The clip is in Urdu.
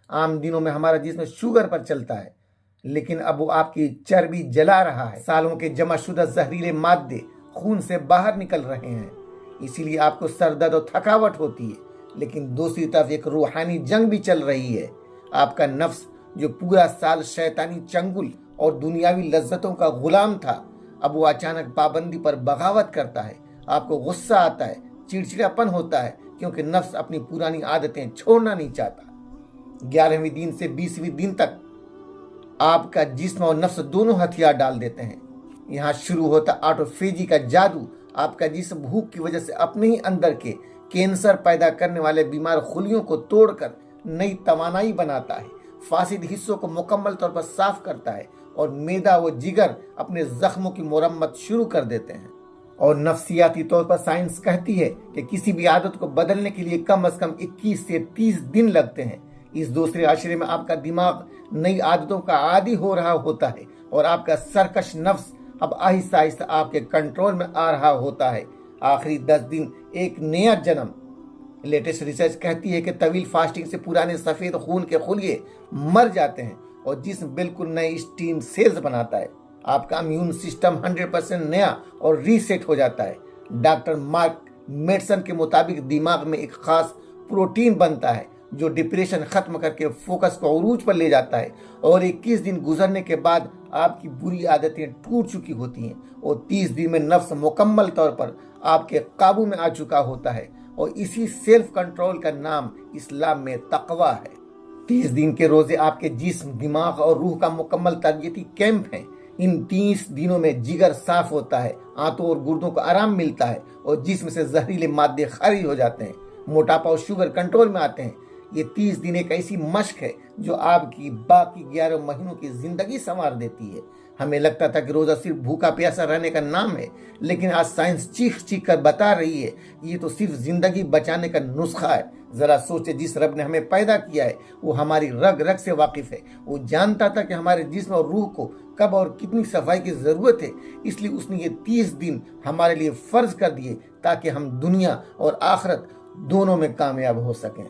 عام دنوں میں ہمارا جسم شوگر پر چلتا ہے، لیکن اب وہ آپ کی چربی جلا رہا ہے۔ سالوں کے جمع شدہ زہریلے مادے خون سے باہر نکل رہے ہیں، اسی لیے آپ کو سر درد اور تھکاوٹ ہوتی ہے۔ لیکن دوسری طرف ایک روحانی جنگ بھی چل رہی ہے۔ آپ کا نفس جو پورا سال شیطانی چنگل اور دنیاوی لذتوں کا غلام تھا، اب وہ اچانک پابندی پر بغاوت کرتا ہے۔ آپ کو غصہ آتا ہے، چڑچڑاپن ہوتا ہے، کیونکہ نفس اپنی پرانی عادتیں چھوڑنا نہیں چاہتا۔ 11ویں دن سے 20ویں دن تک آپ کا جسم اور نفس دونوں ہتھیار ڈال دیتے ہیں۔ یہاں شروع ہوتا آٹوفیجی کا جادو۔ آپ کا جسم بھوک کی وجہ سے اپنے ہی اندر کے کینسر پیدا کرنے والے بیمار خلیوں کو توڑ کر نئی توانائی بناتا ہے، فاسد حصوں کو مکمل طور پر صاف کرتا ہے، اور معدہ و جگر اپنے زخموں کی مرمت شروع کر دیتے ہیں۔ اور نفسیاتی طور پر سائنس کہتی ہے کہ کسی بھی عادت کو بدلنے کے لیے کم از کم 21 سے 30 دن لگتے ہیں۔ اس دوسرے عشرے میں آپ کا دماغ نئی عادتوں کا عادی ہو رہا ہوتا ہے، اور آپ کا سرکش نفس اب آہستہ آہستہ آپ کے کنٹرول میں آ رہا ہوتا ہے۔ آخری 10 دن ایک نیا جنم۔ لیٹسٹ ریسرچ کہتی ہے کہ طویل فاسٹنگ سے پرانے سفید خون کے خلیے مر جاتے ہیں اور جسم بالکل نئے اسٹیم سیلز بناتا ہے۔ آپ کا امیون سسٹم 100% نیا اور ریسیٹ ہو جاتا ہے۔ ڈاکٹر مارک میڈسن کے مطابق دماغ میں ایک خاص پروٹین بنتا ہے جو ڈپریشن ختم کر کے فوکس کو عروج پر لے جاتا ہے، اور 21 دن گزرنے کے بعد آپ کی بری عادتیں ٹوٹ چکی ہوتی ہیں، اور 30 دن میں نفس مکمل طور پر آپ کے قابو میں آ چکا ہوتا ہے، اور اسی سیلف کنٹرول کا نام اسلام میں تقویٰ ہے۔ 30 دن کے روزے آپ کے جسم، دماغ اور روح کا مکمل تربیتی کیمپ ہیں۔ ان 30 دنوں میں جگر صاف ہوتا ہے، آنتوں اور گردوں کو آرام ملتا ہے، اور جسم سے زہریلے مادے خارج ہو جاتے ہیں، موٹاپا اور شوگر کنٹرول میں آتے ہیں۔ یہ 30 دن ایک ایسی مشق ہے جو آپ کی باقی 11 مہینوں کی زندگی سنوار دیتی ہے۔ ہمیں لگتا تھا کہ روزہ صرف بھوکا پیاسا رہنے کا نام ہے، لیکن آج سائنس چیخ چیخ کر بتا رہی ہے یہ تو صرف زندگی بچانے کا نسخہ ہے۔ ذرا سوچے، جس رب نے ہمیں پیدا کیا ہے وہ ہماری رگ رگ سے واقف ہے۔ وہ جانتا تھا کہ ہمارے جسم اور روح کو کب اور کتنی صفائی کی ضرورت ہے، اس لیے اس نے یہ 30 دن ہمارے لیے فرض کر دیے تاکہ ہم دنیا اور آخرت دونوں میں کامیاب ہو سکیں۔